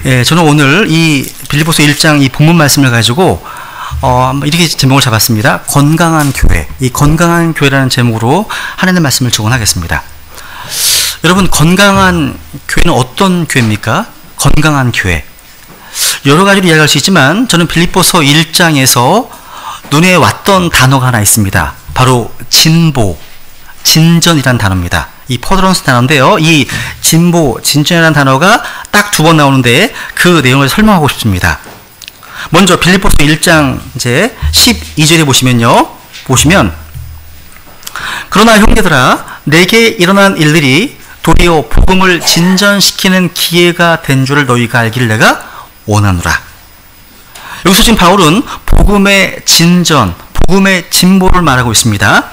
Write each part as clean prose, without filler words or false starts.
예, 저는 오늘 이 빌립보서 1장 이 본문 말씀을 가지고 이렇게 제목을 잡았습니다. 건강한 교회. 이 건강한 교회라는 제목으로 하나님의 말씀을 증언하겠습니다. 여러분, 건강한 교회는 어떤 교회입니까? 건강한 교회. 여러 가지로 이야기할 수 있지만 저는 빌립보서 1장에서 눈에 왔던 단어가 하나 있습니다. 바로 진보, 진전이라는 단어입니다. 이 퍼더런스 단어인데요. 이 진보, 진전이라는 단어가 딱 두 번 나오는데 그 내용을 설명하고 싶습니다. 먼저 빌립보서 1장 이제 12절에 보시면 그러나 형제들아 내게 일어난 일들이 도리어 복음을 진전시키는 기회가 된 줄을 너희가 알기를 내가 원하노라. 여기서 지금 바울은 복음의 진전, 복음의 진보를 말하고 있습니다.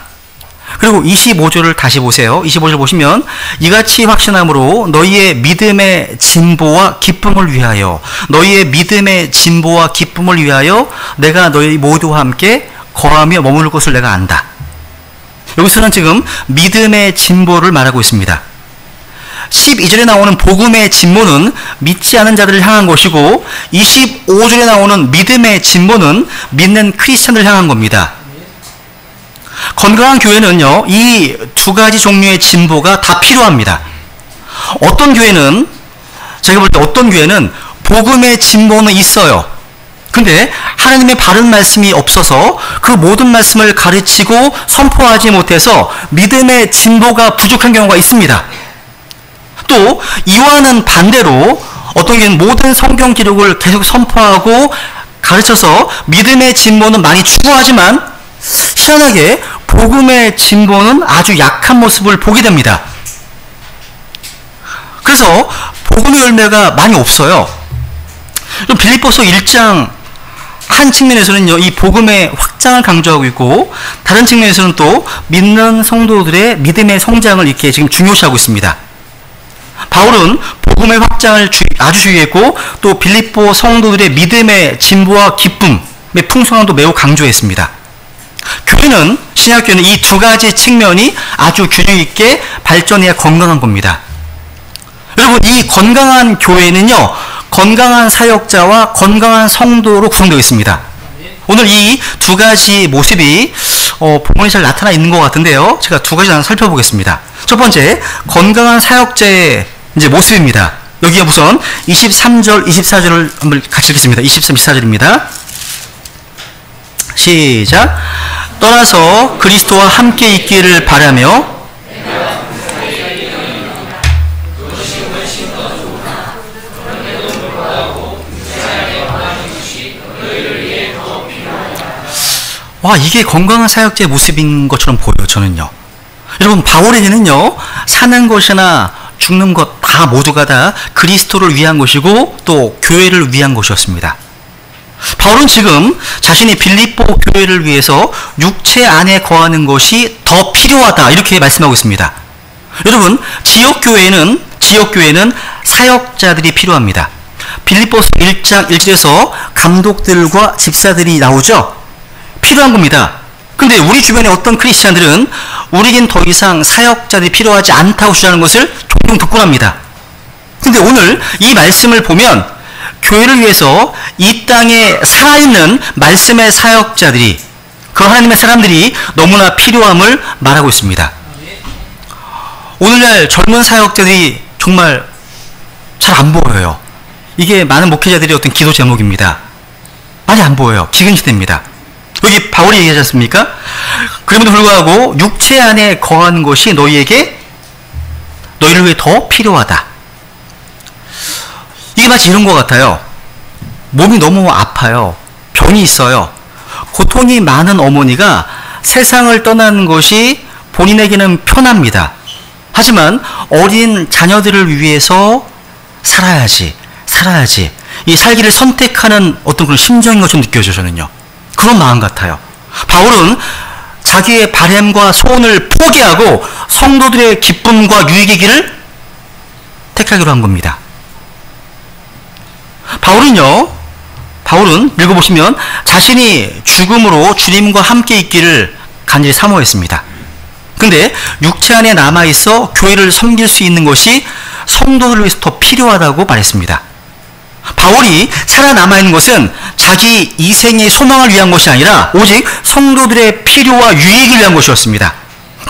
그리고 25절을 다시 보세요. 25절 보시면 이같이 확신함으로 너희의 믿음의 진보와 기쁨을 위하여 내가 너희 모두와 함께 거하며 머무를 것을 내가 안다. 여기서는 지금 믿음의 진보를 말하고 있습니다. 12절에 나오는 복음의 진보는 믿지 않은 자들을 향한 것이고 25절에 나오는 믿음의 진보는 믿는 크리스천들을 향한 겁니다. 건강한 교회는요, 이 두 가지 종류의 진보가 다 필요합니다. 어떤 교회는, 제가 볼 때 어떤 교회는 복음의 진보는 있어요. 근데 하나님의 바른 말씀이 없어서 그 모든 말씀을 가르치고 선포하지 못해서 믿음의 진보가 부족한 경우가 있습니다. 또 이와는 반대로 어떤 교회는 모든 성경 기록을 계속 선포하고 가르쳐서 믿음의 진보는 많이 추구하지만 희한하게 복음의 진보는 아주 약한 모습을 보게 됩니다. 그래서 복음의 열매가 많이 없어요. 빌립보서 1장 한 측면에서는요, 이 복음의 확장을 강조하고 있고 다른 측면에서는 또 믿는 성도들의 믿음의 성장을 이렇게 지금 중요시하고 있습니다. 바울은 복음의 확장을 아주 중요했고 또 빌립보 성도들의 믿음의 진보와 기쁨의 풍성함도 매우 강조했습니다. 교회는, 신약교회는 이 두 가지 측면이 아주 균형 있게 발전해야 건강한 겁니다. 여러분, 이 건강한 교회는요, 건강한 사역자와 건강한 성도로 구성되어 있습니다. 오늘 이 두 가지 모습이 본문에 잘 나타나 있는 것 같은데요. 제가 두 가지 하나 살펴보겠습니다. 첫 번째, 건강한 사역자의 이제 모습입니다. 여기에 우선 23절, 24절을 한번 같이 읽겠습니다. 23, 24절입니다. 시작. 떠나서 그리스도와 함께 있기를 바라며 와, 이게 건강한 사역자의 모습인 것처럼 보여요. 저는요. 여러분, 바울에게는요, 사는 것이나 죽는 것 다 모두가 다 그리스도를 위한 것이고 또 교회를 위한 것이었습니다. 바울은 지금 자신이 빌립보 교회를 위해서 육체 안에 거하는 것이 더 필요하다, 이렇게 말씀하고 있습니다. 여러분, 지역교회는 사역자들이 필요합니다. 빌립보서 1장 1절에서 감독들과 집사들이 나오죠. 필요한 겁니다. 근데 우리 주변에 어떤 크리스찬들은 우리에겐 더 이상 사역자들이 필요하지 않다고 주장하는 것을 종종 듣곤 합니다. 근데 오늘 이 말씀을 보면 교회를 위해서 이 땅에 살아있는 말씀의 사역자들이, 그 하나님의 사람들이 너무나 필요함을 말하고 있습니다. 오늘날 젊은 사역자들이 정말 잘 안 보여요. 이게 많은 목회자들의 어떤 기도 제목입니다. 많이 안 보여요. 지금 시대입니다. 여기 바울이 얘기하지 않습니까? 그럼에도 불구하고 육체 안에 거하는 것이 너희를 위해 더 필요하다. 이게 마치 이런 것 같아요. 몸이 너무 아파요. 병이 있어요. 고통이 많은 어머니가 세상을 떠나는 것이 본인에게는 편합니다. 하지만 어린 자녀들을 위해서 살아야지. 이 살기를 선택하는 어떤 그런 심정인 것처럼 느껴져요. 저는요. 그런 마음 같아요. 바울은 자기의 바램과 소원을 포기하고 성도들의 기쁨과 유익이기를 택하기로 한 겁니다. 바울은 읽어보시면 자신이 죽음으로 주님과 함께 있기를 간절히 사모했습니다. 근데 육체 안에 남아있어 교회를 섬길 수 있는 것이 성도들을 위해서 더 필요하다고 말했습니다. 바울이 살아남아 있는 것은 자기 이생의 소망을 위한 것이 아니라 오직 성도들의 필요와 유익을 위한 것이었습니다.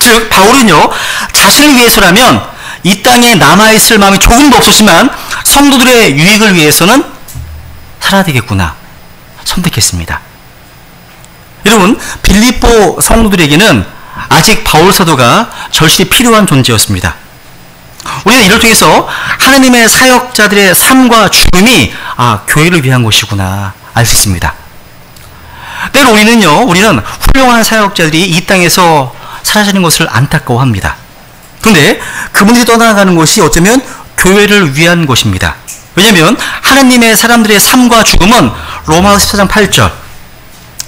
즉 바울은요, 자신을 위해서라면 이 땅에 남아있을 마음이 조금도 없었지만 성도들의 유익을 위해서는 살아야 되겠구나 선택했습니다. 여러분, 빌립보 성도들에게는 아직 바울 사도가 절실히 필요한 존재였습니다. 우리는 이를 통해서 하나님의 사역자들의 삶과 죽음이 교회를 위한 것이구나 알 수 있습니다. 때로 우리는 훌륭한 사역자들이 이 땅에서 사라지는 것을 안타까워합니다. 그런데 그분들이 떠나가는 것이 어쩌면 교회를 위한 것입니다. 왜냐하면 하나님의 사람들의 삶과 죽음은 로마서 14장 8절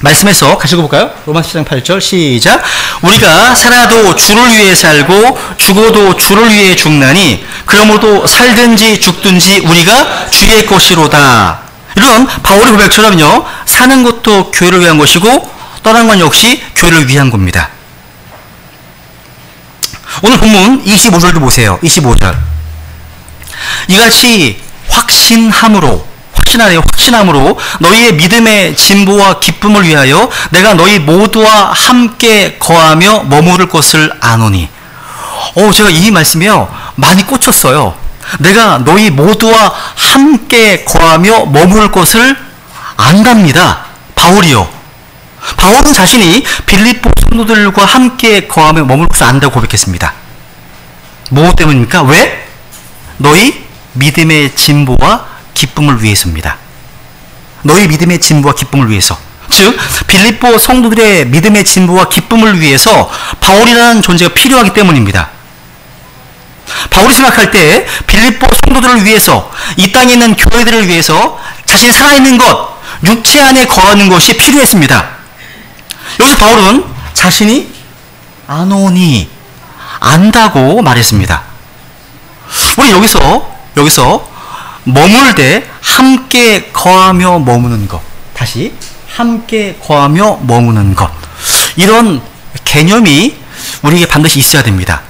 말씀에서 같이 읽어볼까요? 로마서 14장 8절 시작. 우리가 살아도 주를 위해 살고 죽어도 주를 위해 죽나니 그러므로 살든지 죽든지 우리가 주의 것이로다. 이런 바울의 고백처럼요, 사는 것도 교회를 위한 것이고 떠난 건 역시 교회를 위한 겁니다. 오늘 본문 25절도 보세요. 25절. 이같이 확신함으로 너희의 믿음의 진보와 기쁨을 위하여 내가 너희 모두와 함께 거하며 머무를 것을 아노니. 제가 이 말씀이요 많이 꽂혔어요. 내가 너희 모두와 함께 거하며 머무를 것을 안답니다. 바울이요. 바울은 자신이 빌립보 성도들과 함께 거하며 머무를 것을 안다고 고백했습니다. 뭐 때문입니까? 왜? 너희 믿음의 진보와 기쁨을 위해서입니다. 너희 믿음의 진보와 기쁨을 위해서. 즉 빌립보 성도들의 믿음의 진보와 기쁨을 위해서 바울이라는 존재가 필요하기 때문입니다. 바울이 생각할 때 빌립보 성도들을 위해서, 이 땅에 있는 교회들을 위해서 자신이 살아있는 것, 육체 안에 거하는 것이 필요했습니다. 여기서 바울은 자신이 아노니, 안다고 말했습니다. 우리 여기서 머물 때 함께 거하며 머무는 것, 다시 함께 거하며 머무는 것, 이런 개념이 우리에게 반드시 있어야 됩니다.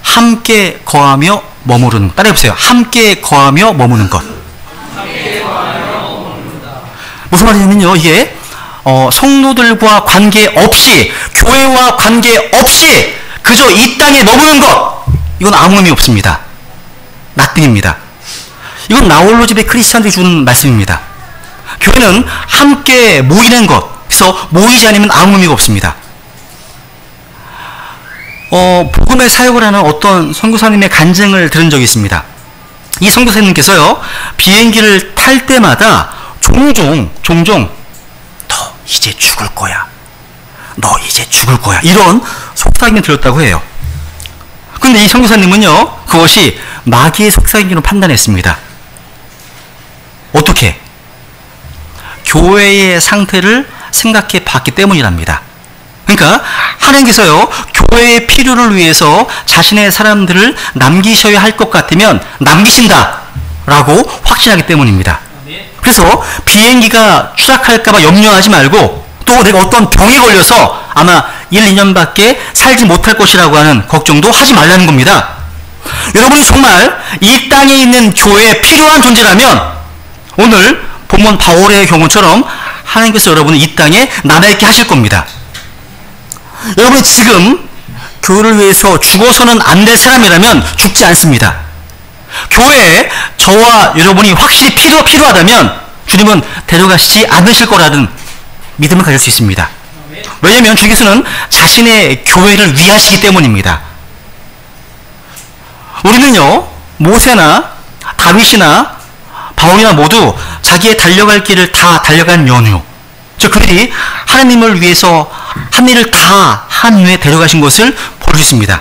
함께 거하며 머무르는 것. 따라해보세요. 함께 거하며 머무는 것. 무슨 말이냐면요, 이게 성도들과 관계없이, 교회와 관계없이 그저 이 땅에 머무는 것, 이건 아무 의미 없습니다. 나띵입니다. 이건 나홀로 집의 크리스찬들이 주는 말씀입니다. 교회는 함께 모이는 것, 그래서 모이지 않으면 아무 의미가 없습니다. 복음의 사역을 하는 어떤 선교사님의 간증을 들은 적이 있습니다. 이 선교사님께서요, 비행기를 탈 때마다 종종 너 이제 죽을 거야, 너 이제 죽을 거야, 이런 속삭임을 들었다고 해요. 근데 이 선교사님은요, 그것이 마귀의 속삭임으로 판단했습니다. 어떻게? 교회의 상태를 생각해 봤기 때문이랍니다. 그러니까 하나님께서요, 교회의 필요를 위해서 자신의 사람들을 남기셔야 할 것 같으면 남기신다 라고 확신하기 때문입니다. 그래서 비행기가 추락할까봐 염려하지 말고, 또 내가 어떤 병에 걸려서 아마 1, 2년밖에 살지 못할 것이라고 하는 걱정도 하지 말라는 겁니다. 여러분이 정말 이 땅에 있는 교회에 필요한 존재라면 오늘 본문 바울의 경우처럼 하나님께서 여러분을 이 땅에 남아있게 하실 겁니다. 여러분이 지금 교회를 위해서 죽어서는 안 될 사람이라면 죽지 않습니다. 교회에 저와 여러분이 확실히 필요하다면 주님은 데려가시지 않으실 거라는 믿음을 가질 수 있습니다. 왜냐하면 주님께서는 자신의 교회를 위하시기 때문입니다. 우리는요, 모세나 다윗이나 바울이나 모두 자기의 달려갈 길을 다 달려간 연후, 즉 그들이 하나님을 위해서 한 일을 다 한 후에 데려가신 것을 볼 수 있습니다.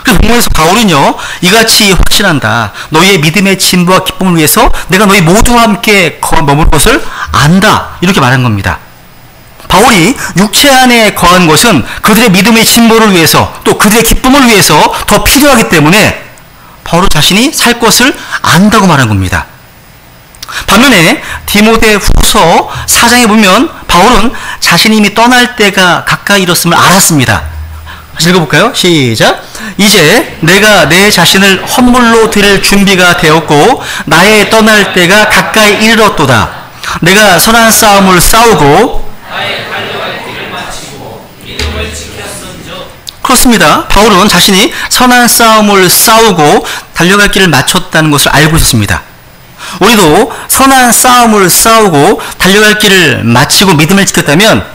그래서 본문에서 바울은요, 이같이 확신한다. 너희의 믿음의 진보와 기쁨을 위해서 내가 너희 모두와 함께 머물 것을 안다, 이렇게 말한 겁니다. 바울이 육체 안에 거한 것은 그들의 믿음의 진보를 위해서, 또 그들의 기쁨을 위해서 더 필요하기 때문에 바울은 자신이 살 것을 안다고 말한 겁니다. 반면에 디모데 후서 4장에 보면 바울은 자신이 이미 떠날 때가 가까이 이뤘음을 알았습니다. 다시 읽어볼까요? 시작. 이제 내가 내 자신을 헌물로 드릴 준비가 되었고 나의 떠날 때가 가까이 이르렀도다. 내가 선한 싸움을 싸우고 나의 달려갈 길을 마치고 믿음을 지켰은즉. 그렇습니다. 바울은 자신이 선한 싸움을 싸우고 달려갈 길을 마쳤다는 것을 알고 있었습니다. 우리도 선한 싸움을 싸우고 달려갈 길을 마치고 믿음을 지켰다면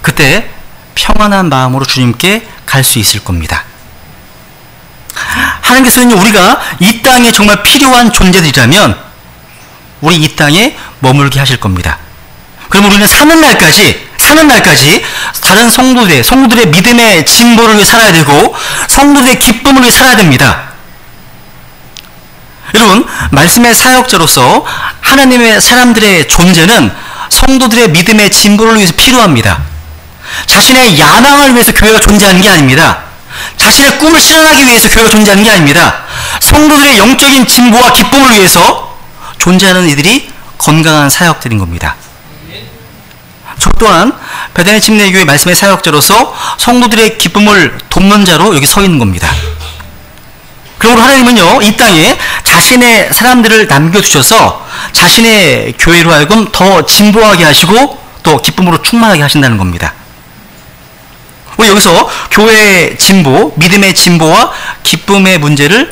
그때 평안한 마음으로 주님께 갈 수 있을 겁니다. 하나님께서는 우리가 이 땅에 정말 필요한 존재들이라면 우리 이 땅에 머물게 하실 겁니다. 그럼 우리는 사는 날까지 다른 성도들의 믿음의 진보를 위해 살아야 되고 성도들의 기쁨을 위해 살아야 됩니다. 여러분, 말씀의 사역자로서 하나님의 사람들의 존재는 성도들의 믿음의 진보를 위해서 필요합니다. 자신의 야망을 위해서 교회가 존재하는 게 아닙니다. 자신의 꿈을 실현하기 위해서 교회가 존재하는 게 아닙니다. 성도들의 영적인 진보와 기쁨을 위해서 존재하는 이들이 건강한 사역들인 겁니다. 저 또한 베다니 침례교회 말씀의 사역자로서 성도들의 기쁨을 돕는 자로 여기 서 있는 겁니다. 그러므로 하나님은요, 이 땅에 자신의 사람들을 남겨두셔서 자신의 교회로 하여금 더 진보하게 하시고 또 기쁨으로 충만하게 하신다는 겁니다. 우리 여기서 교회의 진보, 믿음의 진보와 기쁨의 문제를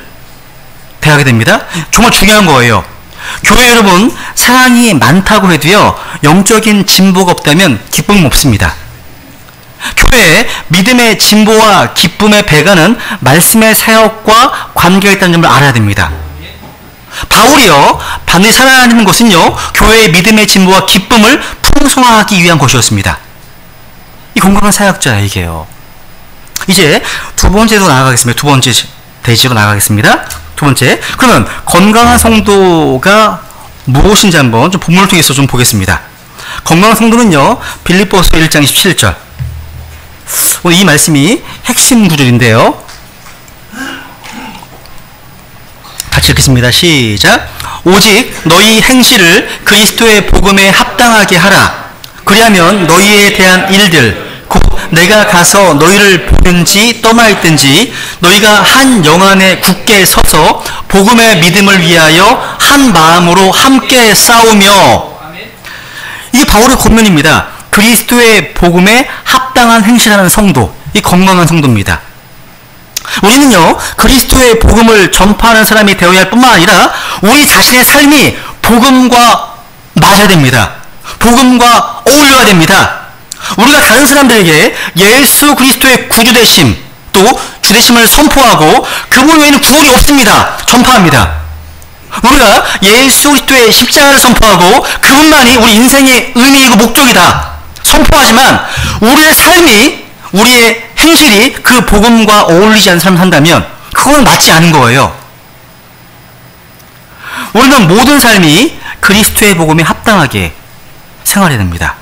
대하게 됩니다. 정말 중요한 거예요. 교회 여러분, 사랑이 많다고 해도요, 영적인 진보가 없다면 기쁨은 없습니다. 교회에 믿음의 진보와 기쁨의 배가는 말씀의 사역과 관계가 있다는 점을 알아야 됩니다. 바울이요, 반드시 살아야 하는 것은요, 교회의 믿음의 진보와 기쁨을 풍성화하기 위한 것이었습니다. 이 건강한 사역자에게요. 이제 두 번째로 나아가겠습니다. 두 번째 대지로 나아가겠습니다. 두 번째, 그러면 건강한 성도가 무엇인지 한번 좀 본문을 통해서 좀 보겠습니다. 건강한 성도는요, 빌립보서 1장 17절. 오늘 이 말씀이 핵심 구절인데요. 같이 읽겠습니다. 시작. 오직 너희 행실을 그리스도의 복음에 합당하게 하라. 그리하면 너희에 대한 일들 곧 내가 가서 너희를 보든지 떠나 있든지 너희가 한 영 안에 굳게 서서 복음의 믿음을 위하여 한 마음으로 함께 싸우며. 이게 바울의 권면입니다. 그리스도의 복음에 합당한 행실하는 성도, 이 건강한 성도입니다. 우리는요, 그리스도의 복음을 전파하는 사람이 되어야 할 뿐만 아니라 우리 자신의 삶이 복음과 맞아야 됩니다. 복음과 어울려야 됩니다. 우리가 다른 사람들에게 예수 그리스도의 구주되심, 또 주되심을 선포하고 그분 외에는 구원이 없습니다. 전파합니다. 우리가 예수 그리스도의 십자가를 선포하고 그분만이 우리 인생의 의미이고 목적이다 선포하지만 우리의 삶이, 우리의 행실이 그 복음과 어울리지 않는 삶을 산다면 그건 맞지 않은 거예요. 우리는 모든 삶이 그리스도의 복음에 합당하게 생활해야 됩니다.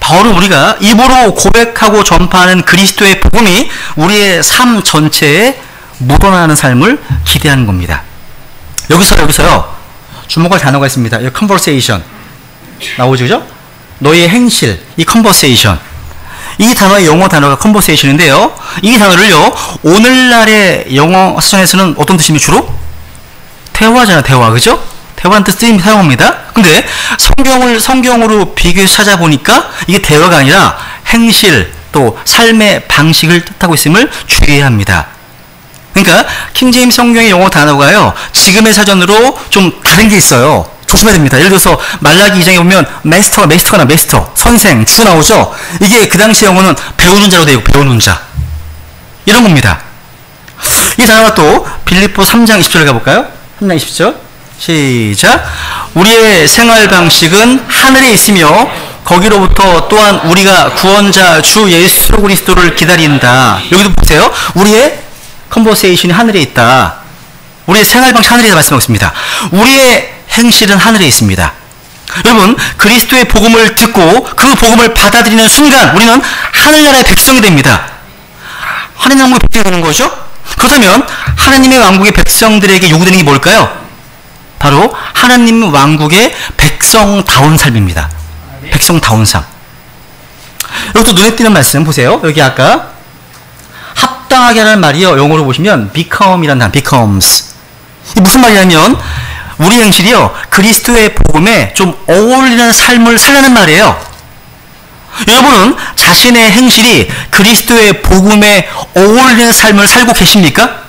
바울은 우리가 입으로 고백하고 전파하는 그리스도의 복음이 우리의 삶 전체에 묻어나는 삶을 기대하는 겁니다. 여기서요, 주목할 단어가 있습니다. 이 conversation 나오죠, 그죠? 너의 행실, 이 conversation. 이 단어의 영어 단어가 conversation인데요. 이 단어를요, 오늘날의 영어 사전에서는 어떤 뜻이면 주로? 대화잖아요, 대화, 그죠? 대화라는 뜻을 사용합니다. 근데 성경으로 비교해서 찾아보니까 이게 대화가 아니라 행실, 또 삶의 방식을 뜻하고 있음을 주의해야 합니다. 그러니까 킹제임스 성경의 영어 단어가요, 지금의 사전으로 좀 다른 게 있어요. 조심해야 됩니다. 예를 들어서 말라기 2장에 보면 메스터나 메스터, 선생, 주 나오죠. 이게 그 당시 영어는 배우는 자로 되고 배우는 자, 이런 겁니다. 이 단어가 또 빌립보 3장 20절 가볼까요? 3장 20절 시작. 우리의 생활 방식은 하늘에 있으며 거기로부터 또한 우리가 구원자 주 예수 그리스도를 기다린다. 여기도 보세요. 우리의 컨버세이션이 하늘에 있다. 우리의 생활 방식 하늘에 말씀하고 있습니다. 우리의 행실은 하늘에 있습니다. 여러분, 그리스도의 복음을 듣고 그 복음을 받아들이는 순간 우리는 하늘나라의 백성이 됩니다. 하나님 왕국의 백성이 되는 거죠. 그렇다면 하나님의 왕국의 백성들에게 요구되는 게 뭘까요? 바로 하나님 왕국의 백성다운 삶입니다. 백성다운 삶. 여기 또 눈에 띄는 말씀 보세요. 여기 아까 합당하게 하는 말이요. 영어로 보시면 become이라는 단어, becomes. 이 무슨 말이냐면 우리 행실이요. 그리스도의 복음에 좀 어울리는 삶을 살려는 말이에요. 여러분은 자신의 행실이 그리스도의 복음에 어울리는 삶을 살고 계십니까?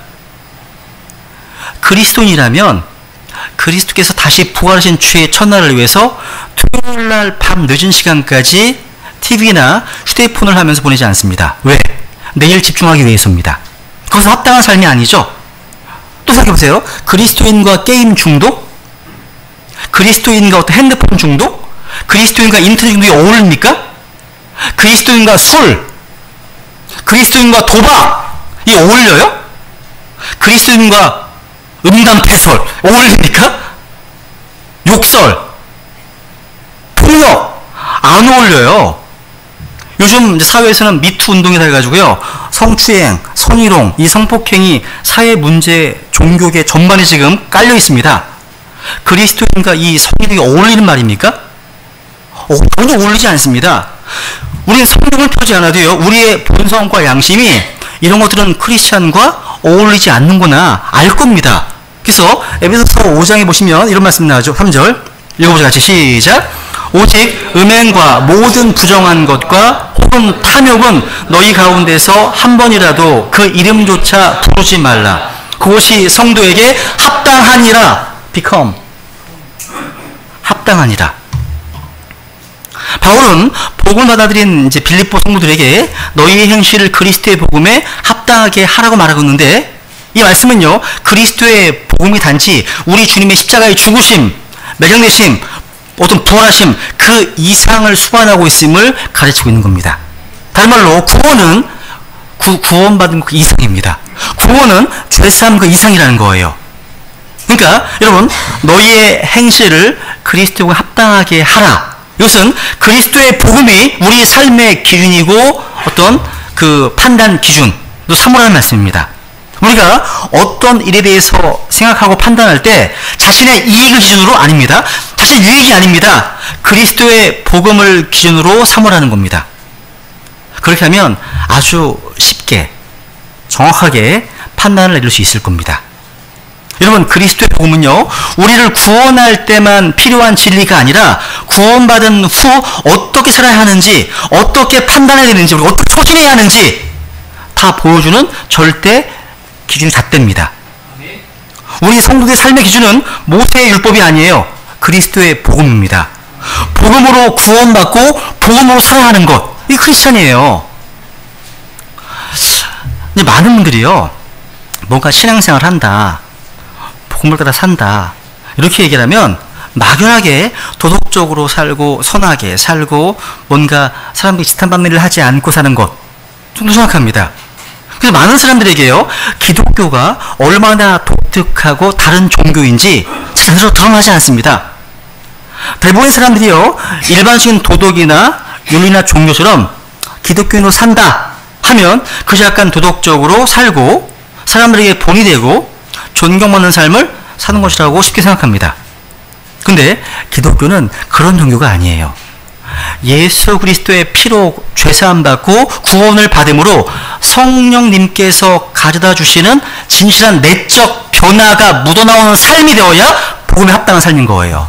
그리스도인이라면 그리스도께서 다시 부활하신 주의 첫날을 위해서 토요일날 밤 늦은 시간까지 TV나 휴대폰을 하면서 보내지 않습니다. 왜? 내일 집중하기 위해서입니다. 그것은 합당한 삶이 아니죠. 또 생각해보세요. 그리스도인과 게임 중독? 그리스도인과 어떤 핸드폰 중독? 그리스도인과 인터넷 중독이 어울립니까? 그리스도인과 술? 그리스도인과 도박? 이 어울려요? 그리스도인과 음담패설 어울립니까? 욕설? 폭력? 안 어울려요. 요즘 사회에서는 미투 운동이라 해가지고요. 성추행, 성희롱, 이 성폭행이 사회 문제, 종교계 전반에 지금 깔려 있습니다. 그리스도인과 이 성희롱이 어울리는 말입니까? 전혀 어울리지 않습니다. 우리는 성경을 펴지 않아도요. 우리의 본성과 양심이 이런 것들은 크리스찬과 어울리지 않는구나 알 겁니다. 그래서 에베소서 5장에 보시면 이런 말씀 나오죠. 3절 읽어보자 같이 시작. 오직 음행과 모든 부정한 것과 혹은 탐욕은 너희 가운데서 한 번이라도 그 이름조차 부르지 말라. 그것이 성도에게 합당하니라. become 합당하니라. 바울은 복음을 받아들인 이제 빌립보 성도들에게 너희의 행실을 그리스도의 복음에 합당하게 하라고 말하고 있는데 이 말씀은요. 그리스도의 복음이 단지 우리 주님의 십자가의 죽으심, 매장되심, 어떤 부활하심 그 이상을 수반하고 있음을 가르치고 있는 겁니다. 다른 말로 구원은 구원받은 그 이상입니다. 구원은 죄사함 그 이상이라는 거예요. 그러니까 여러분 너희의 행실을 그리스도에 합당하게 하라. 이것은 그리스도의 복음이 우리 삶의 기준이고 어떤 그 판단 기준도 삼으라는 말씀입니다. 우리가 어떤 일에 대해서 생각하고 판단할 때 자신의 이익을 기준으로 아닙니다. 자신의 유익이 아닙니다. 그리스도의 복음을 기준으로 삼으라는 겁니다. 그렇게 하면 아주 쉽게 정확하게 판단을 내릴 수 있을 겁니다. 여러분 그리스도의 복음은요. 우리를 구원할 때만 필요한 진리가 아니라 구원받은 후 어떻게 살아야 하는지 어떻게 판단해야 되는지 어떻게 소진해야 하는지 다 보여주는 절대 기준이 잣대입니다. 우리 성도의 삶의 기준은 모세의 율법이 아니에요. 그리스도의 복음입니다. 복음으로 구원받고 복음으로 살아야 하는 것. 이게 크리스찬이에요. 근데 많은 분들이요. 뭔가 신앙생활을 한다. 복음을 따라 산다. 이렇게 얘기를 하면 막연하게 도덕적으로 살고 선하게 살고 뭔가 사람들이 지탄받는 일을 하지 않고 사는 것 정도 생각합니다. 그래서 많은 사람들에게요. 기독교가 얼마나 독특하고 다른 종교인지 제대로 드러나지 않습니다. 대부분의 사람들이요. 일반적인 도덕이나 윤리나 종교처럼 기독교인으로 산다 하면 그저 약간 도덕적으로 살고 사람들에게 본이 되고 존경받는 삶을 사는 것이라고 쉽게 생각합니다. 근데 기독교는 그런 종교가 아니에요. 예수 그리스도의 피로 죄사함 받고 구원을 받음으로 성령님께서 가져다 주시는 진실한 내적 변화가 묻어나오는 삶이 되어야 복음에 합당한 삶인 거예요.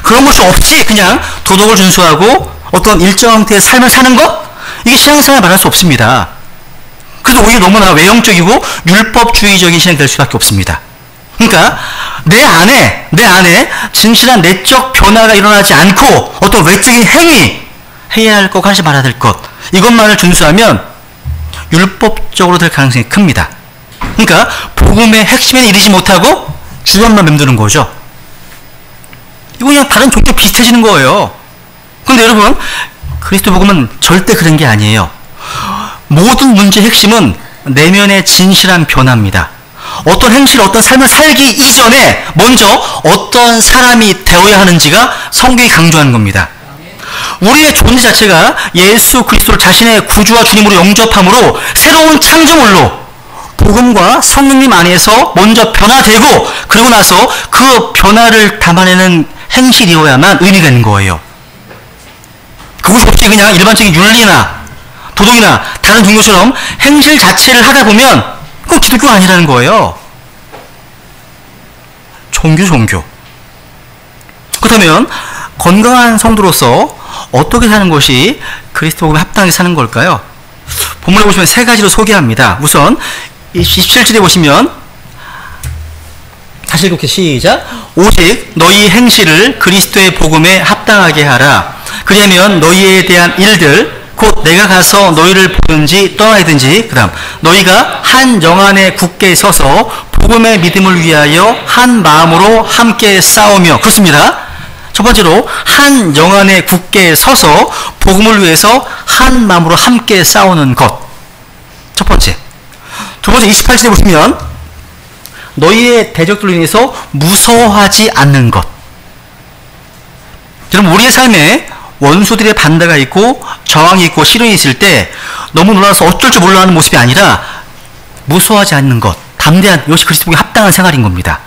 그런 것이 없이 그냥 도덕을 준수하고 어떤 일정 형태의 삶을 사는 것? 이게 신앙생활 말할 수 없습니다. 그래서 오히려 너무나 외형적이고 율법주의적인 신앙이 될 수밖에 없습니다. 그러니까 내 안에 진실한 내적 변화가 일어나지 않고 어떤 외적인 행위 해야 할 것, 하지 말아야 될 것 이것만을 준수하면 율법적으로 될 가능성이 큽니다. 그러니까 복음의 핵심에 이르지 못하고 주변만 맴도는 거죠. 이거 그냥 다른 종교 비슷해지는 거예요. 그런데 여러분 그리스도 복음은 절대 그런 게 아니에요. 모든 문제의 핵심은 내면의 진실한 변화입니다. 어떤 행실, 어떤 삶을 살기 이전에 먼저 어떤 사람이 되어야 하는지가 성경이 강조하는 겁니다. 우리의 존재 자체가 예수 그리스도를 자신의 구주와 주님으로 영접함으로 새로운 창조물로 복음과 성령님 안에서 먼저 변화되고 그러고 나서 그 변화를 담아내는 행실이어야만 의미가 있는 거예요. 그것이 없이 그냥 일반적인 윤리나 도덕이나 다른 종교처럼 행실 자체를 하다 보면 그건 기독교가 아니라는 거예요. 종교. 그렇다면 건강한 성도로서 어떻게 사는 것이 그리스도 복음에 합당하게 사는 걸까요? 본문에 보시면 세 가지로 소개합니다. 우선 27절에 보시면 다시 읽을게요. 시작. 오직 너희 행실을 그리스도의 복음에 합당하게 하라. 그리하면 너희에 대한 일들 곧 내가 가서 너희를 보든지 떠나든지, 그 다음 너희가 한 영 안에 굳게 서서 복음의 믿음을 위하여 한 마음으로 함께 싸우며. 그렇습니다. 첫 번째로 한 영 안에 굳게 서서 복음을 위해서 한 마음으로 함께 싸우는 것. 첫 번째. 두 번째 28절에 보시면 너희의 대적들로 인해서 무서워하지 않는 것. 여러분, 우리의 삶에 원수들의 반대가 있고 저항이 있고 시련이 있을 때 너무 놀라서 어쩔 줄 몰라 하는 모습이 아니라 무서워하지 않는 것, 담대한, 이것이 그리스도에 합당한 생활인 겁니다.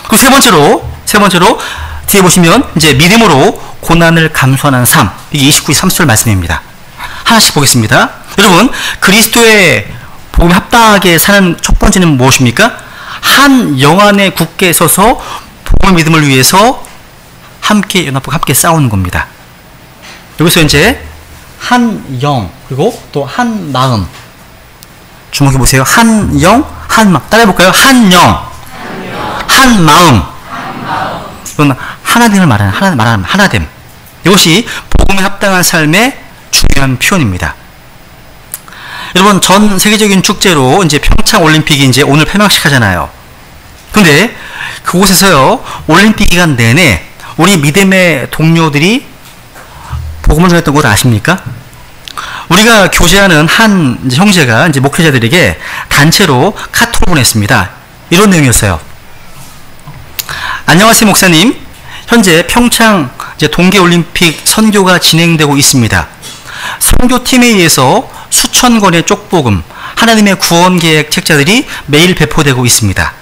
그리고 세 번째로 뒤에 보시면 이제 믿음으로 고난을 감수하는 삶. 이게 29, 30절 말씀입니다. 하나씩 보겠습니다. 여러분, 그리스도의 복음에 합당하게 사는 첫 번째는 무엇입니까? 한 영 안에 굳게 서서 복음의 믿음을 위해서 함께 연합하고 함께 싸우는 겁니다. 여기서 이제 한 영, 그리고 또 한 마음. 주목해 보세요. 한 영, 한 마음. 따라해 볼까요? 한 영, 한 마음. 이건 하나됨을 말하는 하나됨. 이것이 복음에 합당한 삶의 중요한 표현입니다. 여러분, 전 세계적인 축제로 이제 평창 올림픽이 이제 오늘 폐막식 하잖아요. 근데 그곳에서요, 올림픽 기간 내내 우리 믿음의 동료들이 복음을 전했던 걸 아십니까? 우리가 교제하는 한 이제 형제가 이제 목회자들에게 단체로 카톡을 보냈습니다. 이런 내용이었어요. 안녕하세요, 목사님. 현재 평창 이제 동계올림픽 선교가 진행되고 있습니다. 선교팀에 의해서 수천 권의 쪽복음, 하나님의 구원 계획 책자들이 매일 배포되고 있습니다.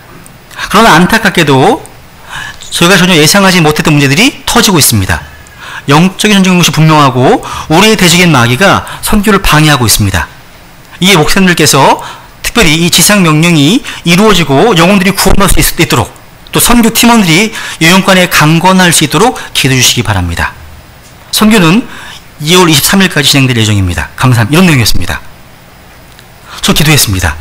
그러나 안타깝게도 저희가 전혀 예상하지 못했던 문제들이 터지고 있습니다. 영적인 전쟁인 것이 분명하고 우리의 대적인 마귀가 선교를 방해하고 있습니다. 이에 목사님들께서 특별히 이 지상 명령이 이루어지고 영혼들이 구원받을 수 있도록, 또 선교 팀원들이 요양관에 강건할 수 있도록 기도해 주시기 바랍니다. 선교는 2월 23일까지 진행될 예정입니다. 감사합니다. 이런 내용이었습니다. 저 기도했습니다.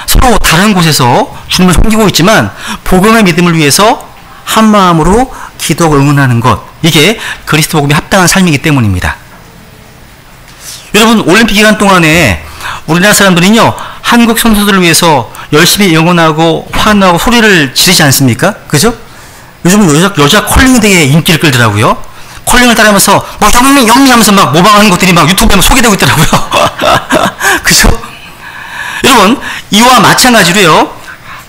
서로 다른 곳에서 주님을 섬기고 있지만 복음의 믿음을 위해서 한 마음으로 기도하고 응원하는 것, 이게 그리스도 복음에 합당한 삶이기 때문입니다. 여러분, 올림픽 기간 동안에 우리나라 사람들은요, 한국 선수들을 위해서 열심히 응원하고 환호하고 소리를 지르지 않습니까? 그죠? 요즘은 여자 컬링이 되게 인기를 끌더라고요. 컬링을 따라하면서 뭐 영미 하면서 막 모방하는 것들이 막 유튜브에 소개되고 있더라고요. 그죠? 여러분, 이와 마찬가지로요,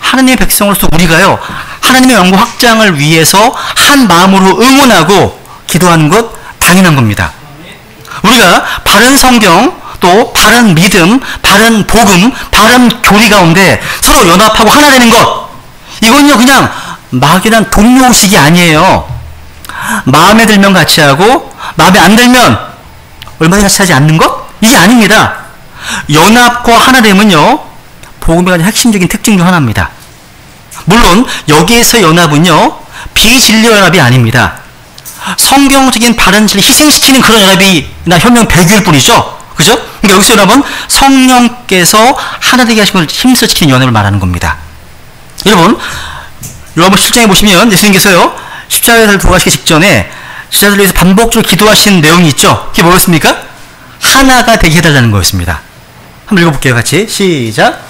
하나님의 백성으로서 우리가요, 하나님의 영광 확장을 위해서 한 마음으로 응원하고 기도하는 것 당연한 겁니다. 우리가 바른 성경, 또 바른 믿음, 바른 복음, 바른 교리 가운데 서로 연합하고 하나 되는 것, 이건요 그냥 막연한 동료의식이 아니에요. 마음에 들면 같이 하고 마음에 안 들면 얼마나 같이 하지 않는 것? 이게 아닙니다. 연합과 하나됨은요, 복음에 관한 핵심적인 특징 중 하나입니다. 물론 여기에서 연합은요, 비진리 연합이 아닙니다. 성경적인 바른 진리 희생시키는 그런 연합이나 혁명 배교일 뿐이죠. 그죠? 그러니까 여기서 연합은 성령께서 하나 되게 하신 걸 힘써 지키는 연합을 말하는 겁니다. 여러분, 요한복음 7장에 보시면 예수님께서요, 십자가를 돌아가시기 직전에 제자들을 위해서 반복적으로 기도하신 내용이 있죠. 그게 뭐였습니까? 하나가 되게 해달라는 거였습니다. 한번 읽어볼게요, 같이. 시작.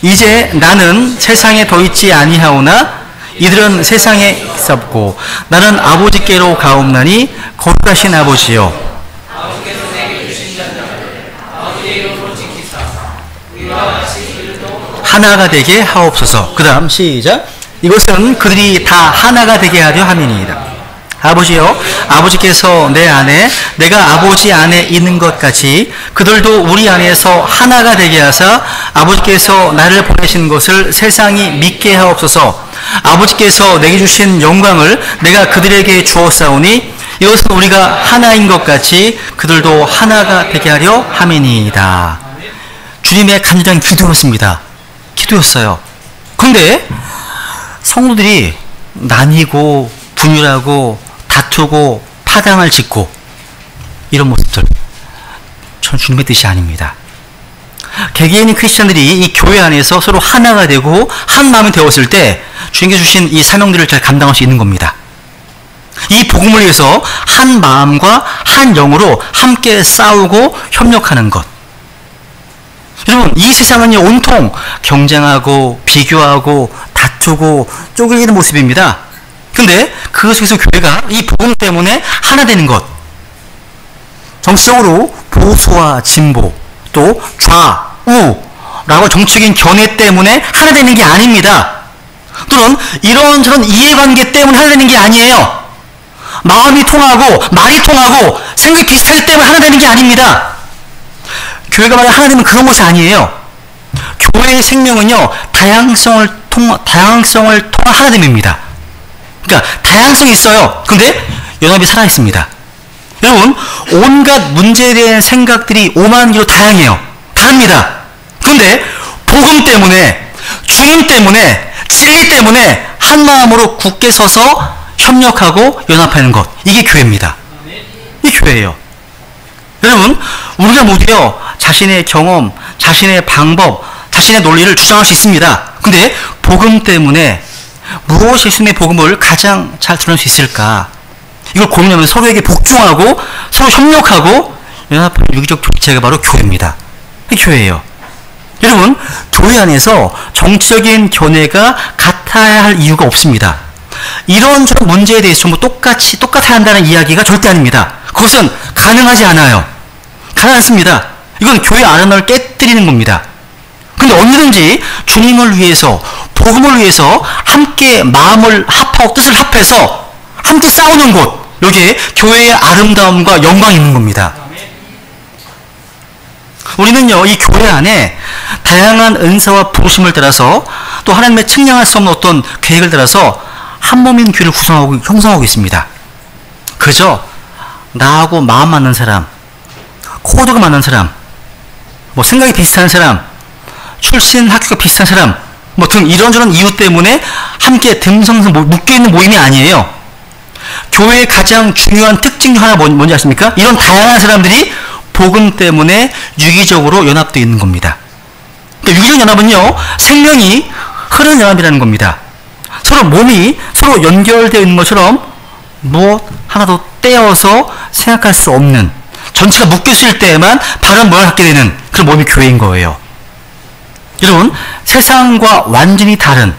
이제 나는 세상에 더 있지 아니하오나 이들은 세상에 있었고 나는 아버지께로 가옵나니 거룩하신 아버지여, 하나가 되게 하옵소서. 그 다음 시작. 이것은 그들이 다 하나가 되게 하려 함이니이다. 아버지여, 아버지께서 내 안에 내가 아버지 안에 있는 것 같이 그들도 우리 안에서 하나가 되게 하사 아버지께서 나를 보내신 것을 세상이 믿게 하옵소서. 아버지께서 내게 주신 영광을 내가 그들에게 주었사오니 이것은 우리가 하나인 것 같이 그들도 하나가 되게 하려 함이니이다. 주님의 간절한 기도였습니다. 기도였어요. 그런데 성도들이 나뉘고 분열하고 다투고 파당을 짓고 이런 모습들, 전 주님의 뜻이 아닙니다. 개개인인 크리스천들이 이 교회 안에서 서로 하나가 되고 한 마음이 되었을 때 주님께서 주신 이 사명들을 잘 감당할 수 있는 겁니다. 이 복음을 위해서 한 마음과 한 영으로 함께 싸우고 협력하는 것. 여러분, 이 세상은요, 온통 경쟁하고 비교하고 다투고 쪼개지는 모습입니다. 근데 그 속에서 교회가 이 복음 때문에 하나 되는 것. 정치적으로 보수와 진보, 또 좌우라고 정치적인 견해 때문에 하나 되는 게 아닙니다. 또는 이런저런 이해관계 때문에 하나 되는 게 아니에요. 마음이 통하고 말이 통하고 생각이 비슷하기 때문에 하나 되는 게 아닙니다. 교회가 만약 하나 되면 그런 것이 아니에요. 교회의 생명은요, 다양성을 통한 하나됨입니다. 그러니까 다양성이 있어요. 근데 연합이 살아있습니다. 여러분, 온갖 문제에 대한 생각들이 오만기로 다양해요. 다릅니다. 그런데 복음 때문에, 주님 때문에, 진리 때문에 한 마음으로 굳게 서서 협력하고 연합하는 것, 이게 교회입니다. 이게 교회예요. 여러분, 우리가 모두요, 자신의 경험, 자신의 방법, 자신의 논리를 주장할 수 있습니다. 근데 복음 때문에 무엇이 예수님의 복음을 가장 잘 드러낼 수 있을까? 이걸 고민하면 서로에게 복종하고 서로 협력하고 연합하는 유기적 조직체가 바로 교회입니다. 이게 교회예요. 여러분, 교회 안에서 정치적인 견해가 같아야 할 이유가 없습니다. 이런저런 문제에 대해서 전부 똑같아야 한다는 이야기가 절대 아닙니다. 그것은 가능하지 않아요. 가능하지 않습니다. 이건 교회 아름다움을 깨뜨리는 겁니다. 근데 언제든지 주님을 위해서, 복음을 위해서 함께 마음을 합하고 뜻을 합해서 함께 싸우는 곳, 여기에 교회의 아름다움과 영광이 있는 겁니다. 우리는요, 이 교회 안에 다양한 은사와 부르심을 따라서 또 하나님의 측량할 수 없는 어떤 계획을 따라서 한 몸인 교회를 형성하고 있습니다. 그저 나하고 마음 맞는 사람, 코드가 맞는 사람, 뭐 생각이 비슷한 사람, 출신 학교가 비슷한 사람, 뭐 등 이런저런 이유 때문에 함께 듬성듬성 묶여있는 모임이 아니에요. 교회의 가장 중요한 특징 중 하나 뭔지 아십니까? 이런 다양한 사람들이 복음 때문에 유기적으로 연합되어 있는 겁니다. 그러니까 유기적 연합은요, 생명이 흐르는 연합이라는 겁니다. 서로 몸이 서로 연결되어 있는 것처럼 무엇 하나도 떼어서 생각할 수 없는, 전체가 묶였을 때에만 바른 모양을 갖게 되는 그런 몸이 교회인 거예요. 여러분, 세상과 완전히 다른,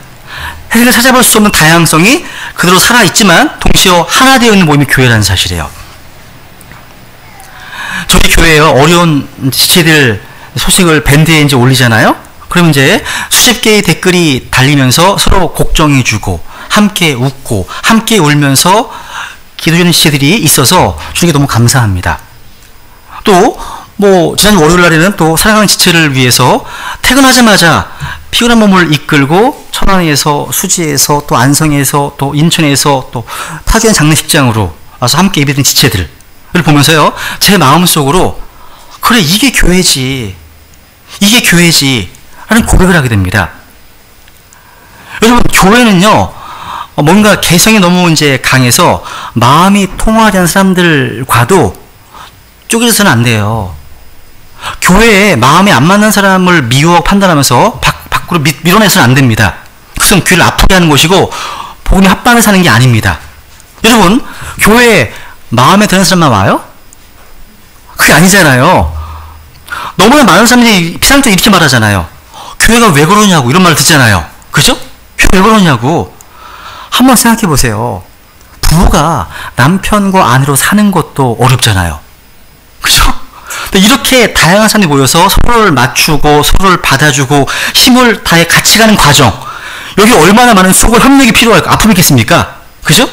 세상을 찾아볼 수 없는 다양성이 그대로 살아있지만 동시에 하나 되어 있는 모임이 교회라는 사실이에요. 저희 교회에요, 어려운 지체들 소식을 밴드에 이제 올리잖아요? 그러면 이제 수십 개의 댓글이 달리면서 서로 곡정해주고, 함께 웃고, 함께 울면서 기도하는 지체들이 있어서 주님께 너무 감사합니다. 또, 지난 월요일 날에는 또 사랑하는 지체를 위해서 퇴근하자마자 피곤한 몸을 이끌고 천안에서, 수지에서, 또 안성에서, 또 인천에서, 또 타주한 장례식장으로 와서 함께 예배드린 지체들을 보면서요, 제 마음속으로, 그래, 이게 교회지. 라는 고백을 하게 됩니다. 여러분, 교회는요, 뭔가 개성이 너무 이제 강해서 마음이 통하지 않는 사람들과도 쪼개져서는 안 돼요. 교회에 마음에 안 맞는 사람을 미워하고 판단하면서 밖으로 밀어내서는 안 됩니다. 그것은 귀를 아프게 하는 것이고 복음이 합방을 사는 게 아닙니다. 여러분, 교회에 마음에 드는 사람만 와요? 그게 아니잖아요. 너무나 많은 사람들이 피상적으로 이렇게 말하잖아요. 교회가 왜 그러냐고 이런 말을 듣잖아요. 그죠? 교회가 왜 그러냐고. 한번 생각해 보세요. 부부가 남편과 아내로 사는 것도 어렵잖아요. 그죠? 이렇게 다양한 사람이 모여서 서로를 맞추고 서로를 받아주고 힘을 다해 같이 가는 과정, 여기 얼마나 많은 수고 협력이 필요할까? 아픔이 있겠습니까? 그죠?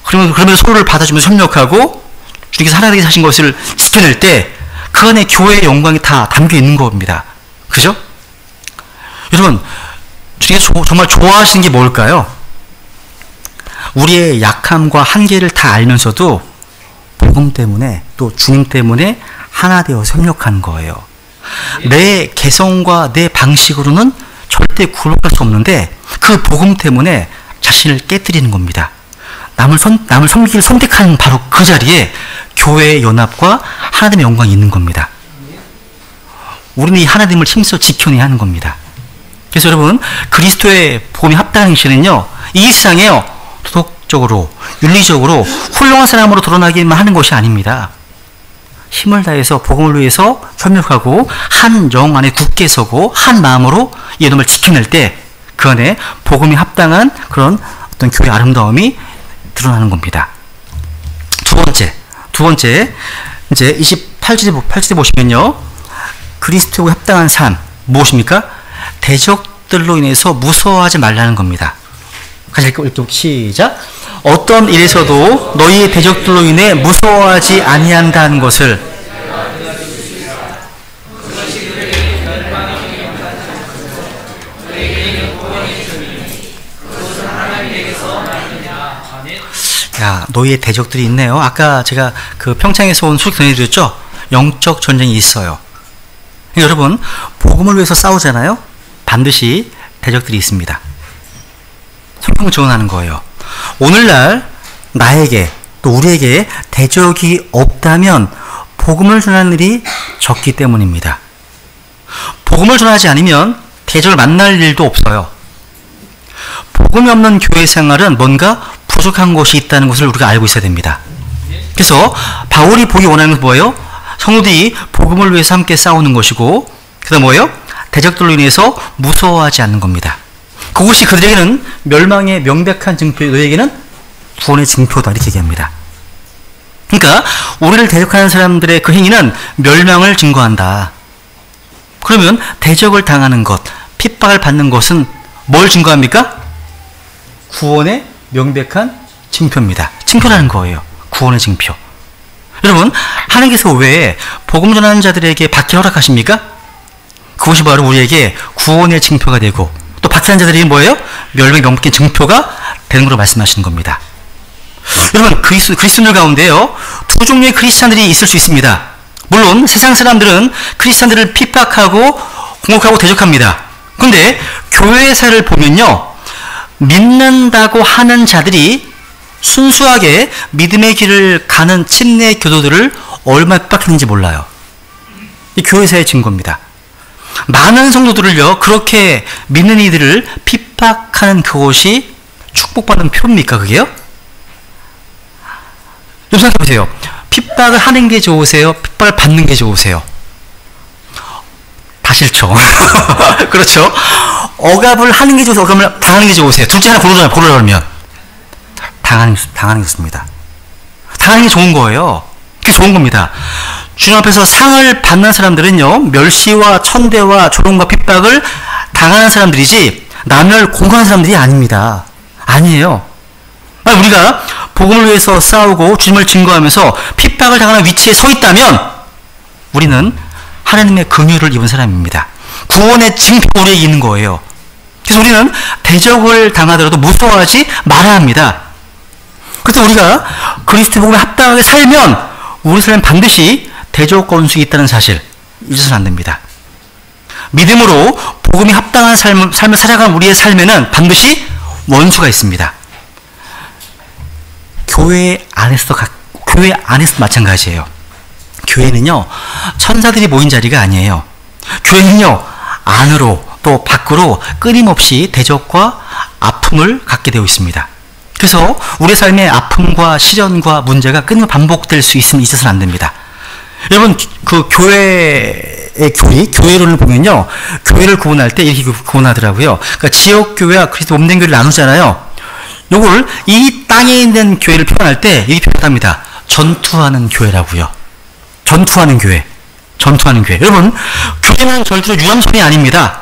그러면서 서로를 받아주면서 협력하고 주님께서 하나님께 하신 것을 지켜낼 때 그 안에 교회의 영광이 다 담겨 있는 겁니다. 그죠? 여러분, 주님께서 정말 좋아하시는 게 뭘까요? 우리의 약함과 한계를 다 알면서도 복음 때문에 또 주님 때문에 하나 되어서 협력하는 거예요. 내 개성과 내 방식으로는 절대 구원할 수 없는데 그 복음 때문에 자신을 깨뜨리는 겁니다. 남을 섬기기를 선택하는 바로 그 자리에 교회의 연합과 하나님의 영광이 있는 겁니다. 우리는 이 하나님을 힘써 지켜내야 하는 겁니다. 그래서 여러분, 그리스도의 복음에 합당한 행실은요, 이 세상에요, 도덕적으로, 윤리적으로 훌륭한 사람으로 드러나기만 하는 것이 아닙니다. 힘을 다해서 복음을 위해서 협력하고 한 영 안에 굳게 서고 한 마음으로 이 이놈을 지켜낼 때 그 안에 복음에 합당한 그런 어떤 교회의 아름다움이 드러나는 겁니다. 두 번째 이제 28절에 보시면요, 그리스도에 합당한 삶 무엇입니까? 대적들로 인해서 무서워하지 말라는 겁니다. 같이 읽고 시작. 어떤 일에서도 너희의 대적들로 인해 무서워하지 아니한다는 것을. 야, 너희의 대적들이 있네요. 아까 제가 그 평창에서 온 소식 전해드렸죠? 영적 전쟁이 있어요. 여러분, 복음을 위해서 싸우잖아요? 반드시 대적들이 있습니다. 성경을 증언하는 거예요. 오늘날 나에게 또 우리에게 대적이 없다면 복음을 전하는 일이 적기 때문입니다. 복음을 전하지 않으면 대적을 만날 일도 없어요. 복음이 없는 교회 생활은 뭔가 부족한 것이 있다는 것을 우리가 알고 있어야 됩니다. 그래서 바울이 보기 원하는 것은 뭐예요? 성도들이 복음을 위해서 함께 싸우는 것이고, 그 다음 뭐예요? 대적들로 인해서 무서워하지 않는 겁니다. 그것이 그들에게는 멸망의 명백한 증표, 너에게는 구원의 증표다, 이렇게 얘기합니다. 그러니까 우리를 대적하는 사람들의 그 행위는 멸망을 증거한다. 그러면 대적을 당하는 것, 핍박을 받는 것은 뭘 증거합니까? 구원의 명백한 증표입니다. 증표라는 거예요. 구원의 증표. 여러분, 하나님께서 왜 복음 전하는 자들에게 박해를 허락하십니까? 그것이 바로 우리에게 구원의 증표가 되고, 또 박해하는 자들이 뭐예요? 멸망의 명백한 증표가 되는 걸로 말씀하시는 겁니다. 여러분, 그리스도인들 가운데요, 두 종류의 크리스찬들이 있을 수 있습니다. 물론 세상 사람들은 크리스찬들을 핍박하고 공격하고 대적합니다. 그런데 교회의 사를 보면요, 믿는다고 하는 자들이 순수하게 믿음의 길을 가는 침례 교도들을 얼마나 핍박했는지 몰라요. 이 교회사의 증거입니다. 많은 성도들을요, 그렇게 믿는 이들을 핍박하는 그것이 축복받는 표입니까, 그게요? 좀 생각해보세요. 핍박을 하는 게 좋으세요? 핍박을 받는 게 좋으세요? 다 싫죠. 그렇죠? 억압을 하는 게 좋으세요? 억압을 당하는 게 좋으세요? 둘째 하나 고르라면 당하는 게 좋습니다. 당하는 게 좋은 거예요. 그게 좋은 겁니다. 주님 앞에서 상을 받는 사람들은요, 멸시와 천대와 조롱과 핍박을 당하는 사람들이지 남을 공격하는 사람들이 아닙니다. 아니에요. 우리가 복음을 위해서 싸우고 주님을 증거하면서 핍박을 당하는 위치에 서 있다면 우리는 하나님의 긍휼을 입은 사람입니다. 구원의 증표가 우리에게 있는 거예요. 그래서 우리는 대적을 당하더라도 무서워하지 말아야 합니다. 그래서 우리가 그리스도 복음에 합당하게 살면 우리 삶은 반드시 대적 권속이 있다는 사실 잊어서는 안 됩니다. 믿음으로 복음에 합당한 삶을 살아가는 우리의 삶에는 반드시 원수가 있습니다. 교회 안에서도 마찬가지예요. 교회는요, 천사들이 모인 자리가 아니에요. 교회는요, 안으로 또 밖으로 끊임없이 대적과 아픔을 갖게 되어 있습니다. 그래서 우리 삶의 아픔과 시련과 문제가 끊임없이 반복될 수 있어서는 안 됩니다. 여러분, 그 교회론을 보면요, 교회를 구분할 때 이렇게 구분하더라고요. 그러니까 지역교회와 그리스도 몸된 교회를 나누잖아요. 요걸 이 땅에 있는 교회를 표현할 때 이렇게 표현합니다. 전투하는 교회라고요. 전투하는 교회. 여러분, 교회는 절대로 유람선이 아닙니다.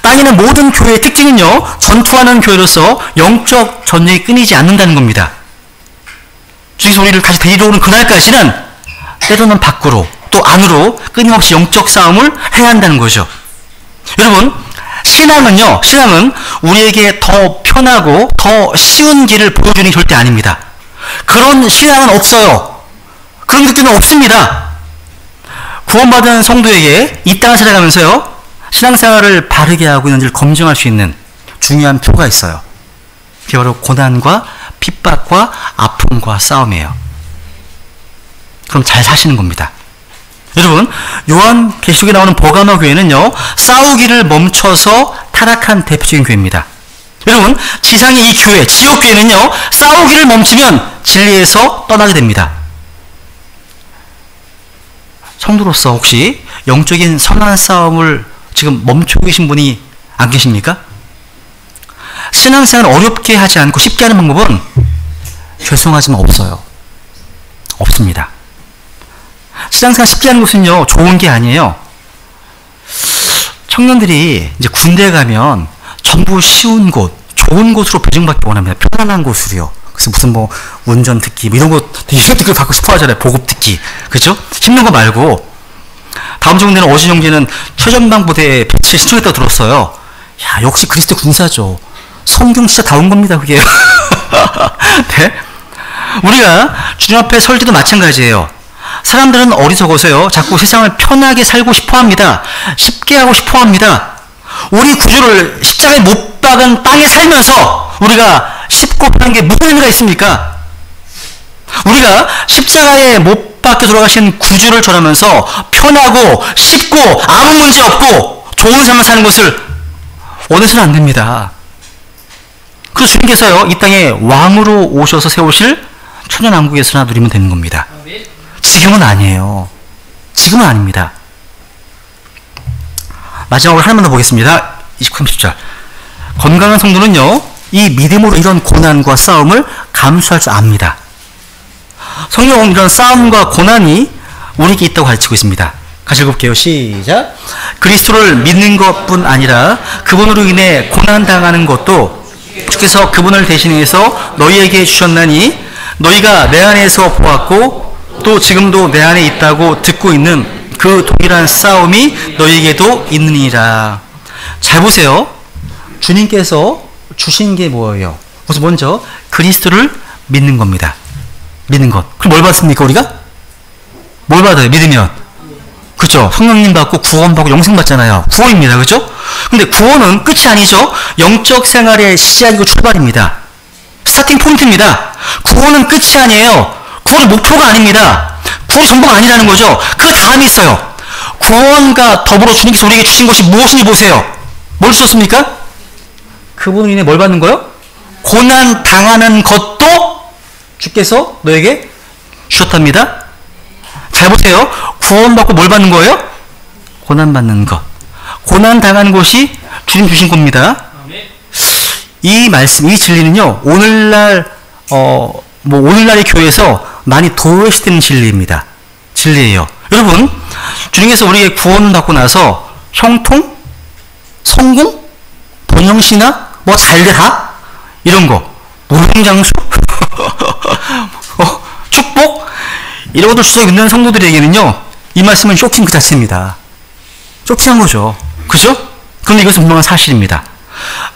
땅에 있는 모든 교회의 특징은요, 전투하는 교회로서 영적 전쟁이 끊이지 않는다는 겁니다. 주께서 우리를 다시 데리러 오는 그날까지는 때로는 밖으로 또 안으로 끊임없이 영적 싸움을 해야 한다는 거죠. 여러분, 신앙은 우리에게 더 편하고 더 쉬운 길을 보여주는 게 절대 아닙니다. 그런 신앙은 없어요. 그런 것들은 없습니다. 구원받은 성도에게 이 땅을 살아가면서요, 신앙생활을 바르게 하고 있는지를 검증할 수 있는 중요한 표가 있어요. 그게 바로 고난과 핍박과 아픔과 싸움이에요. 그럼 잘 사시는 겁니다. 여러분, 요한계시록에 나오는 버가모 교회는요, 싸우기를 멈춰서 타락한 대표적인 교회입니다. 여러분, 지상의 이 교회, 지옥교회는요, 싸우기를 멈추면 진리에서 떠나게 됩니다. 성도로서 혹시 영적인 선한 싸움을 지금 멈추고 계신 분이 안 계십니까? 신앙생활을 어렵게 하지 않고 쉽게 하는 방법은 죄송하지만 없어요. 없습니다. 신앙생활 쉽게 하는 것은요, 좋은 게 아니에요. 청년들이 이제 군대 가면 전부 쉬운 곳, 좋은 곳으로 배정받기 원합니다. 편안한 곳으로요. 그래서 무슨 뭐 운전 특기 뭐 이런 거 이런 특기 갖고 싶어 하잖아요. 보급 특기. 그죠? 힘든 거 말고. 다음 주 군대는 어제 형제는 최전방 부대에 배치 신청했다고 들었어요. 야, 역시 그리스도 군사죠. 성경 진짜 다운 겁니다, 그게. 네? 우리가 주님 앞에 설 때도 마찬가지예요. 사람들은 어리석어서요, 자꾸 세상을 편하게 살고 싶어 합니다. 쉽게 하고 싶어 합니다. 우리 구주를 십자가에 못 박은 땅에 살면서 우리가 쉽고 편한 게 무슨 의미가 있습니까? 우리가 십자가에 못 박혀 돌아가신 구주를 전하면서 편하고 쉽고 아무 문제 없고 좋은 삶을 사는 것을 원해서는 안 됩니다. 그래서 주님께서요, 이 땅에 왕으로 오셔서 세우실 천연왕국에서나 누리면 되는 겁니다. 지금은 아니에요. 지금은 아닙니다. 마지막으로 하나만 더 보겠습니다. 29, 30절. 건강한 성도는요, 이 믿음으로 이런 고난과 싸움을 감수할 줄 압니다. 성경은 이런 싸움과 고난이 우리에게 있다고 가르치고 있습니다. 같이 읽어볼게요. 시작. 그리스도를 믿는 것뿐 아니라 그분으로 인해 고난당하는 것도 주께서 그분을 대신해서 너희에게 주셨나니 너희가 내 안에서 보았고 또 지금도 내 안에 있다고 듣고 있는 그 동일한 싸움이 너희에게도 있느니라. 잘 보세요. 주님께서 주신 게 뭐예요? 그래서 먼저 그리스도를 믿는 겁니다. 믿는 것. 그럼 뭘 받습니까, 우리가? 뭘 받아요, 믿으면? 그죠? 성령님 받고 구원받고 영생 받잖아요. 구원입니다. 그죠? 근데 구원은 끝이 아니죠? 영적 생활의 시작이고 출발입니다. 스타팅 포인트입니다. 구원은 끝이 아니에요. 구원은 목표가 아닙니다. 구원이 전부가 아니라는 거죠. 그 다음이 있어요. 구원과 더불어 주님께서 우리에게 주신 것이 무엇인지 보세요. 뭘 주셨습니까? 그분으로 인해 뭘 받는 거요? 고난 당하는 것도 주께서 너에게 주셨답니다. 잘 보세요. 구원받고 뭘 받는 거예요? 고난 받는 것. 고난 당하는 것이 주님 주신 겁니다. 이 말씀, 이 진리는요, 오늘날의 교회에서 많이 도외시되는 진리입니다. 진리예요. 여러분, 주님께서 우리에게 구원받고 나서 형통, 성공, 번영신화, 뭐 잘되다 이런 거, 무병장수, 축복 이런 것들 주워 있는 성도들에게는요, 이 말씀은 쇼킹 그 자체입니다. 쇼킹한 거죠. 그죠? 그런데 이것은 분명한 사실입니다.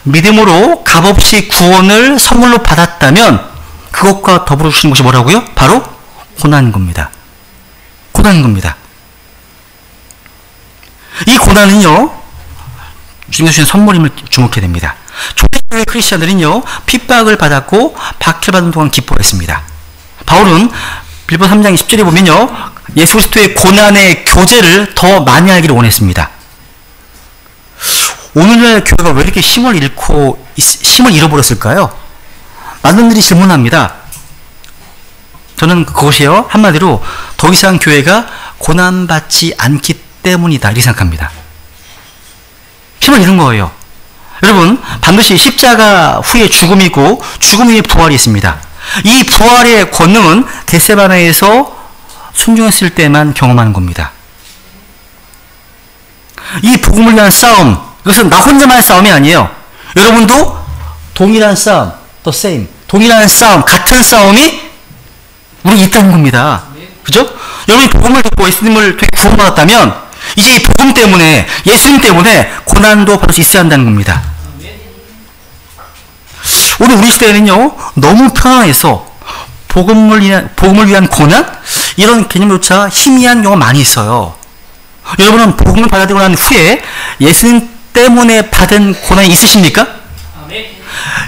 믿음으로 값없이 구원을 선물로 받았다면 그것과 더불어 주시는 것이 뭐라고요? 바로 고난인 겁니다. 고난인 겁니다. 이 고난은요, 주님께서 주신 선물임을 주목해야 됩니다. 초대교회 크리스천들은요, 핍박을 받았고 박해받은 동안 기뻐했습니다. 바울은 빌립보 3장 10절에 보면요, 예수 그리스도의 고난의 교제를 더 많이 알기를 원했습니다. 오늘날 교회가 왜 이렇게 힘을 잃어버렸을까요? 많은 분들이 질문합니다. 저는 그것이요, 한마디로 더 이상 교회가 고난받지 않기 때문이다 이렇게 생각합니다. 힘을 잃은 거예요. 여러분, 반드시 십자가 후에 죽음이고 죽음 후에 부활이 있습니다. 이 부활의 권능은 겟세마네에서 순종했을 때만 경험하는 겁니다. 이 복음을 위한 싸움, 이것은 나 혼자만의 싸움이 아니에요. 여러분도 동일한 싸움, the same, 동일한 싸움, 같은 싸움이 우리 있다는 겁니다. 그죠? 여러분이 복음을 듣고 예수님을 통해 구원받았다면 이제 이 복음 때문에, 예수님 때문에 고난도 받을 수 있어야 한다는 겁니다. 오늘 우리 시대에는요, 너무 편안해서 복음을 위한 고난? 이런 개념조차 희미한 경우가 많이 있어요. 여러분은 복음을 받아들이고 난 후에 예수님 때문에 받은 고난이 있으십니까?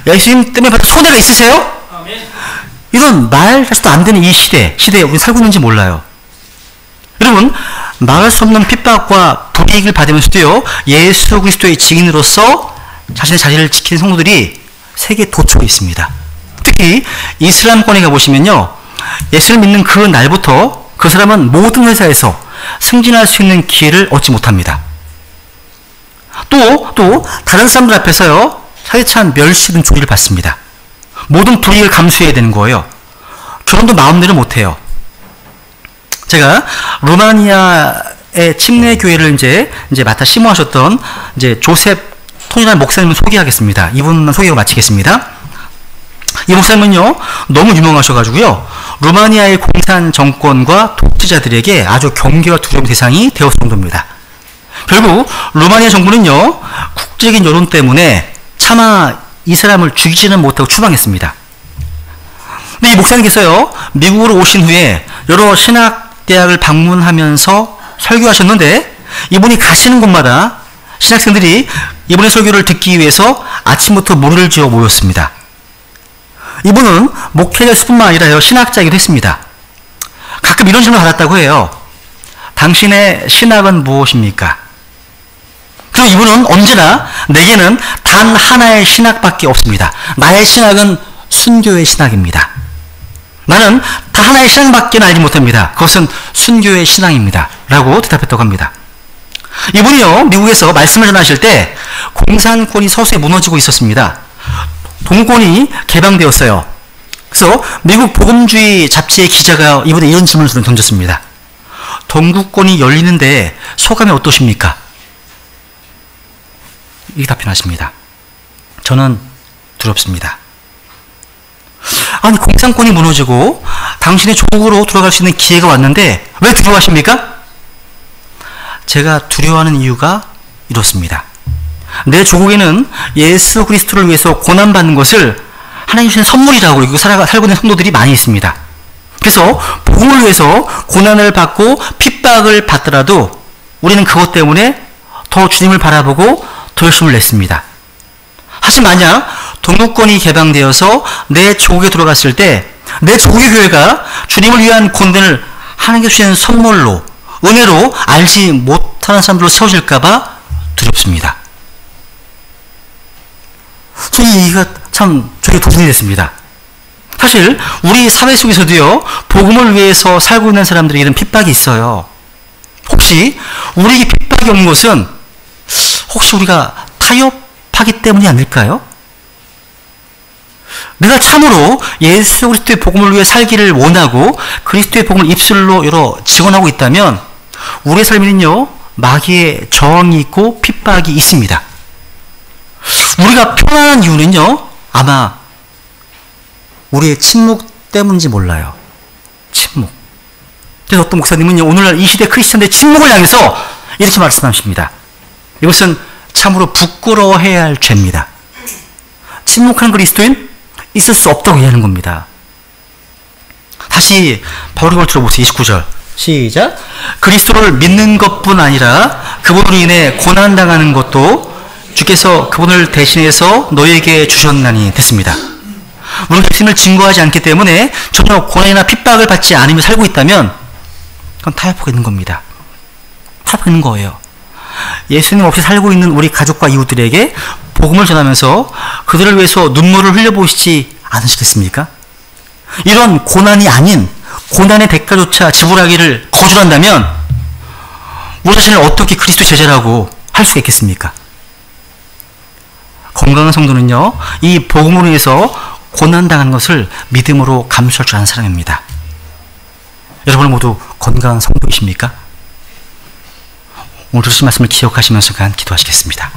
예수님 때문에 받은 손해가 있으세요? 이런 말해서도 안 되는 이 시대에 우리 살고 있는지 몰라요. 여러분, 말할 수 없는 핍박과 불이익을 받으면서도요, 예수 그리스도의 증인으로서 자신의 자리를 지키는 성도들이 세계 도처에 있습니다. 특히 이슬람권에 가보시면요, 예수를 믿는 그 날부터 그 사람은 모든 회사에서 승진할 수 있는 기회를 얻지 못합니다. 또 다른 사람들 앞에서요, 사기찬 멸시 등 조리를 받습니다. 모든 불이익을 감수해야 되는 거예요. 결혼도 마음대로 못해요. 제가 루마니아의 침례 교회를 이제 맡아 심호하셨던 조셉 톤이라는 목사님을 소개하겠습니다. 이분만 소개하고 마치겠습니다. 이 목사님은요, 너무 유명하셔가지고요, 루마니아의 공산 정권과 독재자들에게 아주 경계와 두려움 대상이 되었을 정도입니다. 결국 루마니아 정부는요, 국제적인 여론 때문에 차마 이 사람을 죽이지는 못하고 추방했습니다. 근데 이 목사님께서요, 미국으로 오신 후에 여러 신학대학을 방문하면서 설교하셨는데, 이분이 가시는 곳마다 신학생들이 이분의 설교를 듣기 위해서 아침부터 무리를 지어 모였습니다. 이분은 목회자뿐만 아니라 신학자이기도 했습니다. 가끔 이런 질문을 받았다고 해요. 당신의 신학은 무엇입니까? 그리고 이분은 언제나 내게는 단 하나의 신학밖에 없습니다. 나의 신학은 순교의 신학입니다. 나는 단 하나의 신앙밖에 알지 못합니다. 그것은 순교의 신앙입니다. 라고 대답했다고 합니다. 이분이요, 미국에서 말씀을 전하실 때 공산권이 서서히 무너지고 있었습니다. 동구권이 개방되었어요. 그래서 미국 복음주의 잡지의 기자가 이분에 이런 질문을 던졌습니다. 동구권이 열리는데 소감이 어떠십니까? 이렇게 답변하십니다. 저는 두렵습니다. 아니, 공산권이 무너지고 당신의 조국으로 돌아갈 수 있는 기회가 왔는데 왜 두려워하십니까? 제가 두려워하는 이유가 이렇습니다. 내 조국에는 예수 그리스도를 위해서 고난받는 것을 하나님 주신 선물이라고 여기 살고 있는 성도들이 많이 있습니다. 그래서 복음을 위해서 고난을 받고 핍박을 받더라도 우리는 그것 때문에 더 주님을 바라보고 더 열심을 냈습니다. 하지만 만약 동구권이 개방되어서 내 조국에 들어갔을 때 내 조국의 교회가 주님을 위한 고난을 하나님께 주시는 선물로, 은혜로 알지 못하는 사람들로 세워질까봐 두렵습니다. 이 얘기가 참 저에게 도전이 됐습니다. 사실 우리 사회 속에서도요, 복음을 위해서 살고 있는 사람들에게 이런 핍박이 있어요. 혹시 우리에게 핍박이 온 것은 혹시 우리가 타협하기 때문이 아닐까요? 내가 참으로 예수 그리스도의 복음을 위해 살기를 원하고 그리스도의 복음을 입술로 증언하고 있다면 우리의 삶에는요, 마귀의 저항이 있고 핍박이 있습니다. 우리가 편안한 이유는요, 아마 우리의 침묵 때문인지 몰라요. 침묵. 그래서 어떤 목사님은요, 오늘날 이 시대 크리스천들의 침묵을 향해서 이렇게 말씀하십니다. 이것은 참으로 부끄러워해야 할 죄입니다. 침묵하는 그리스도인 있을 수 없다고 얘기하는 겁니다. 다시 바울의 말 들어보세요. 29절 시작. 그리스도를 믿는 것뿐 아니라 그분으로 인해 고난당하는 것도 주께서 그분을 대신해서 너에게 주셨나니 됐습니다. 우리가 예수님을 증거하지 않기 때문에 전혀 고난이나 핍박을 받지 않으며 살고 있다면 그건 타협하고 있는 겁니다. 타협하고 있는 거예요. 예수님 없이 살고 있는 우리 가족과 이웃들에게 복음을 전하면서 그들을 위해서 눈물을 흘려보시지 않으시겠습니까? 이런 고난이 아닌 고난의 대가조차 지불하기를 거절한다면 우리 자신을 어떻게 그리스도 제자라고 할 수가 있겠습니까? 건강한 성도는요, 이 복음으로 인해서 고난당하는 것을 믿음으로 감수할 줄 아는 사람입니다. 여러분 모두 건강한 성도이십니까? 오늘 주신 말씀을 기억하시면서 기도하시겠습니다.